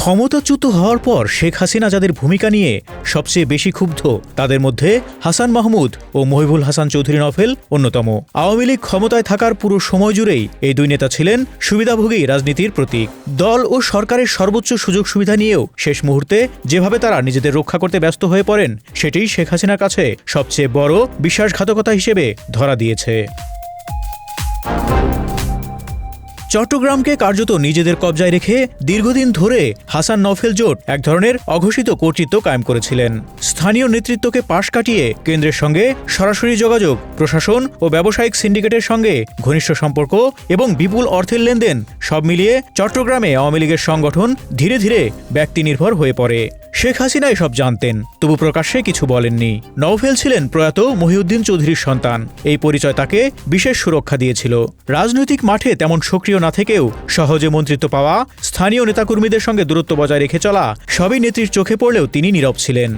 ক্ষমতাচ্যুত হওয়ার পর শেখ হাসিনা যাদের ভূমিকা নিয়ে সবচেয়ে বেশি ক্ষুব্ধ তাদের মধ্যে হাসান মাহমুদ ও মহিবুল হাসান চৌধুরী নফেল অন্যতম। আওয়ামী লীগ ক্ষমতায় থাকার পুরো সময় জুড়েই এই দুই নেতা ছিলেন সুবিধাভোগী রাজনীতির প্রতীক। দল ও সরকারের সর্বোচ্চ সুযোগ সুবিধা নিয়েও শেষ মুহূর্তে যেভাবে তারা নিজেদের রক্ষা করতে ব্যস্ত হয়ে পড়েন সেটাই শেখ হাসিনার কাছে সবচেয়ে বড় বিশ্বাসঘাতকতা হিসেবে ধরা দিয়েছে। চট্টগ্রামকে কার্যত নিজেদের কবজায় রেখে দীর্ঘদিন ধরে হাসান নফেল জোট এক ধরনের অঘোষিত কর্তৃত্ব কায়েম করেছিলেন। স্থানীয় নেতৃত্বকে পাশ কাটিয়ে কেন্দ্রের সঙ্গে সরাসরি যোগাযোগ, প্রশাসন ও ব্যবসায়িক সিন্ডিকেটের সঙ্গে ঘনিষ্ঠ সম্পর্ক এবং বিপুল অর্থের লেনদেন সব মিলিয়ে চট্টগ্রামে আওয়ামী লীগের সংগঠন ধীরে ধীরে ব্যক্তিনির্ভর হয়ে পড়ে। শেখ হাসিনা এসব জানতেন, তবু প্রকাশ্যে কিছু বলেননি। নওফেল ছিলেন প্রয়াত মহিউদ্দিন চৌধুরীর সন্তান। এই পরিচয় তাকে বিশেষ সুরক্ষা দিয়েছিল। রাজনৈতিক মাঠে তেমন সক্রিয় না থেকেও সহজে মন্ত্রিত্ব পাওয়া, স্থানীয় নেতাকর্মীদের সঙ্গে দূরত্ব বজায় রেখে চলা সবই নেত্রীর চোখে পড়লেও তিনি নীরব ছিলেন।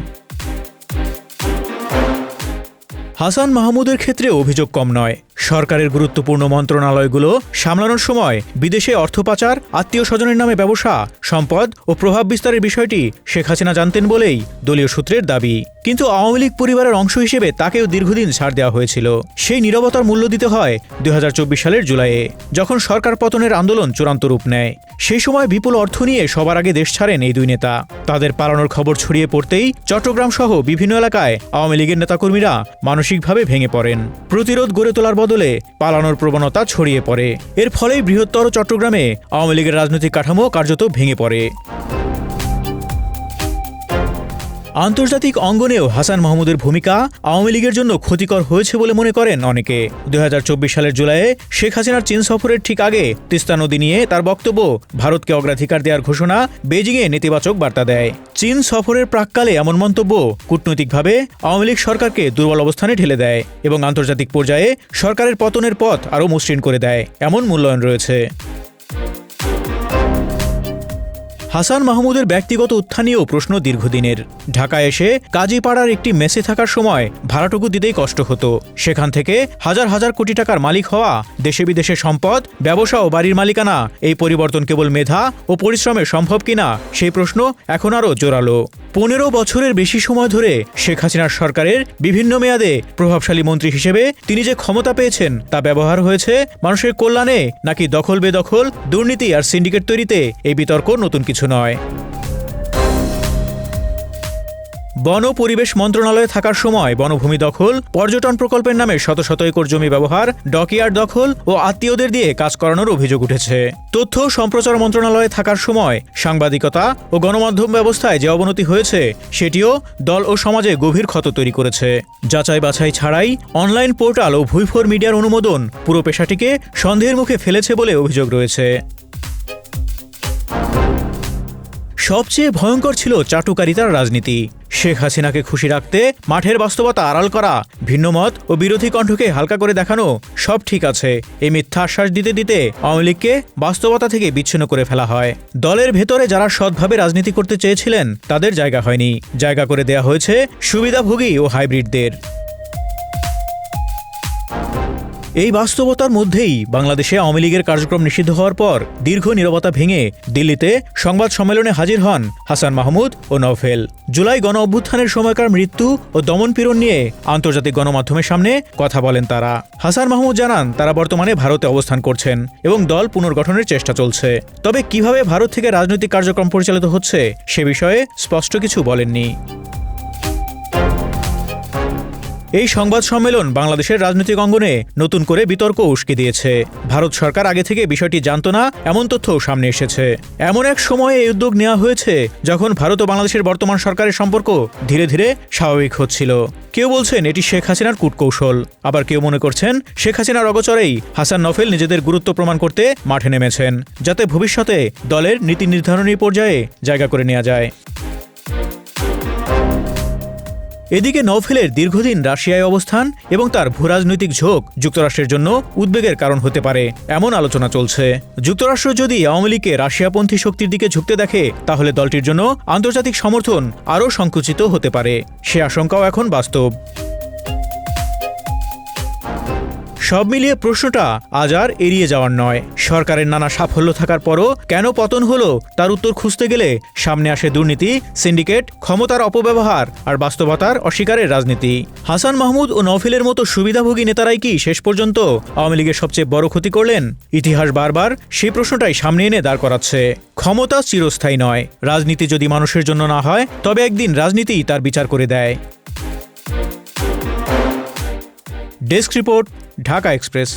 হাসান মাহমুদের ক্ষেত্রে অভিযোগ কম নয়। সরকারের গুরুত্বপূর্ণ মন্ত্রণালয়গুলো সামলানোর সময় বিদেশে অর্থ পাচার, আত্মীয় স্বজনের নামে ব্যবসা, সম্পদ ও প্রভাব বিস্তারের বিষয়টি শেখ হাসিনা জানতেন বলেই দলীয় সূত্রের দাবি। কিন্তু আওয়ামী লীগ পরিবারের অংশ হিসেবে তাকেও দীর্ঘদিন ছাড় দেওয়া হয়েছিল। সেই নীরবতার মূল্য দিতে হয় ২০২৪ সালের জুলাইয়ে, যখন সরকার পতনের আন্দোলন চূড়ান্ত রূপ নেয়। সেই সময় বিপুল অর্থ নিয়ে সবার আগে দেশ ছাড়েন এই দুই নেতা। তাদের পালানোর খবর ছড়িয়ে পড়তেই চট্টগ্রাম সহ বিভিন্ন এলাকায় আওয়ামী লীগের নেতাকর্মীরা মানসিকভাবে ভেঙে পড়েন। প্রতিরোধ গড়ে তোলার বদলে পালানোর প্রবণতা ছড়িয়ে পড়ে। এর ফলেই বৃহত্তর চট্টগ্রামে আওয়ামী লীগের রাজনৈতিক কাঠামো কার্যত ভেঙে পড়ে। আন্তর্জাতিক অঙ্গনেও হাসান মাহমুদের ভূমিকা আওয়ামী লীগের জন্য ক্ষতিকর হয়েছে বলে মনে করেন অনেকে। ২০২৪ সালের জুলাইয়ে শেখ হাসিনার চীন সফরের ঠিক আগে তিস্তা নদী নিয়ে তার বক্তব্য ভারতকে অগ্রাধিকার দেওয়ার ঘোষণা বেজিংয়ে নেতিবাচক বার্তা দেয়। চীন সফরের প্রাক্কালে এমন মন্তব্য কূটনৈতিকভাবে আওয়ামী লীগ সরকারকে দুর্বল অবস্থানে ঠেলে দেয় এবং আন্তর্জাতিক পর্যায়ে সরকারের পতনের পথ আরও মসৃণ করে দেয়, এমন মূল্যায়ন রয়েছে। হাসান মাহমুদের ব্যক্তিগত উত্থানেও প্রশ্ন দীর্ঘদিনের। ঢাকায় এসে কাজীপাড়ার একটি মেসে থাকার সময় ভাড়াটুকু দিতেই কষ্ট হতো। সেখান থেকে হাজার হাজার কোটি টাকার মালিক হওয়া, দেশে বিদেশে সম্পদ, ব্যবসা ও বাড়ির মালিকানা, এই পরিবর্তন কেবল মেধা ও পরিশ্রমে সম্ভব কিনা সেই প্রশ্ন এখন আরও জোরালো। ১৫ বছরের বেশি সময় ধরে শেখ হাসিনার সরকারের বিভিন্ন মেয়াদে প্রভাবশালী মন্ত্রী হিসেবে তিনি যে ক্ষমতা পেয়েছেন তা ব্যবহার হয়েছে মানুষের কল্যাণে নাকি দখল বেদখল, দুর্নীতি আর সিন্ডিকেট তৈরিতে, এই বিতর্ক নতুন কিছু নয়। বন পরিবেশ মন্ত্রণালয়ে থাকার সময় বনভূমি দখল, পর্যটন প্রকল্পের নামে শত শত একর জমি ব্যবহার, ডকইয়ার্ড দখল ও আত্মীয়দের দিয়ে কাজ করানোর অভিযোগ উঠেছে। তথ্য সম্প্রচার মন্ত্রণালয়ে থাকার সময় সাংবাদিকতা ও গণমাধ্যম ব্যবস্থায় যে অবনতি হয়েছে সেটিও দল ও সমাজে গভীর ক্ষত তৈরি করেছে। যাচাই বাছাই ছাড়াই অনলাইন পোর্টাল ও ভুইফোর মিডিয়ার অনুমোদন পুরো পেশাটিকে সন্দেহের মুখে ফেলেছে বলে অভিযোগ রয়েছে। সবচেয়ে ভয়ঙ্কর ছিল চাটুকারিতার রাজনীতি। শেখ হাসিনাকে খুশি রাখতে মাঠের বাস্তবতা আড়াল করা, ভিন্নমত ও বিরোধী কণ্ঠকে হালকা করে দেখানো, সব ঠিক আছে এই মিথ্যা আশ্বাস দিতে দিতে আওয়ামী লীগকে বাস্তবতা থেকে বিচ্ছিন্ন করে ফেলা হয়। দলের ভেতরে যারা সৎভাবে রাজনীতি করতে চেয়েছিলেন তাদের জায়গা হয়নি, জায়গা করে দেয়া হয়েছে সুবিধাভোগী ও হাইব্রিডদের। এই বাস্তবতার মধ্যেই বাংলাদেশে আওয়ামী লীগের কার্যক্রম নিষিদ্ধ হওয়ার পর দীর্ঘ নীরবতা ভেঙে দিল্লিতে সংবাদ সম্মেলনে হাজির হন হাসান মাহমুদ ও নওফেল। জুলাই গণ অভ্যুত্থানের সময়কার মৃত্যু ও দমনপীড়ন নিয়ে আন্তর্জাতিক গণমাধ্যমের সামনে কথা বলেন তারা। হাসান মাহমুদ জানান তারা বর্তমানে ভারতে অবস্থান করছেন এবং দল পুনর্গঠনের চেষ্টা চলছে। তবে কিভাবে ভারত থেকে রাজনৈতিক কার্যক্রম পরিচালিত হচ্ছে সে বিষয়ে স্পষ্ট কিছু বলেননি। এই সংবাদ সম্মেলন বাংলাদেশের রাজনৈতিক অঙ্গনে নতুন করে বিতর্ক উস্কে দিয়েছে। ভারত সরকার আগে থেকে বিষয়টি জানত না এমন তথ্যও সামনে এসেছে। এমন এক সময়ে এই উদ্যোগ নেওয়া হয়েছে যখন ভারত ও বাংলাদেশের বর্তমান সরকারের সম্পর্ক ধীরে ধীরে স্বাভাবিক হচ্ছিল। কেউ বলছেন এটি শেখ হাসিনার কূটকৌশল, আবার কেউ মনে করছেন শেখ হাসিনার অগোচরেই হাসান নওফেল নিজেদের গুরুত্ব প্রমাণ করতে মাঠে নেমেছেন, যাতে ভবিষ্যতে দলের নীতি নির্ধারণী পর্যায়ে জায়গা করে নেওয়া যায়। এদিকে নওফেলের দীর্ঘদিন রাশিয়ায় অবস্থান এবং তার ভূরাজনৈতিক ঝোঁক যুক্তরাষ্ট্রের জন্য উদ্বেগের কারণ হতে পারে এমন আলোচনা চলছে। যুক্তরাষ্ট্র যদি আওয়ামী লীগকে রাশিয়াপন্থী শক্তির দিকে ঝুঁকতে দেখে তাহলে দলটির জন্য আন্তর্জাতিক সমর্থন আরও সংকুচিত হতে পারে, সে আশঙ্কাও এখন বাস্তব। সব মিলিয়ে প্রশ্নটা আজ আর এড়িয়ে যাওয়ার নয়। সরকারের নানা সাফল্য থাকার পরও কেন পতন হলো তার উত্তর খুঁজতে গেলে সামনে আসে দুর্নীতি, সিন্ডিকেট, ক্ষমতার অপব্যবহার আর বাস্তবতার অস্বীকারের রাজনীতি। হাসান মাহমুদ ও নওফেলের মতো সুবিধাভোগী নেতারাই কি শেষ পর্যন্ত আওয়ামী লীগের সবচেয়ে বড় ক্ষতি করলেন? ইতিহাস বারবার সেই প্রশ্নটাই সামনে এনে দাঁড় করাচ্ছে। ক্ষমতা চিরস্থায়ী নয়। রাজনীতি যদি মানুষের জন্য না হয়, তবে একদিন রাজনীতি তার বিচার করে দেয়। Desk report, Dhaka express.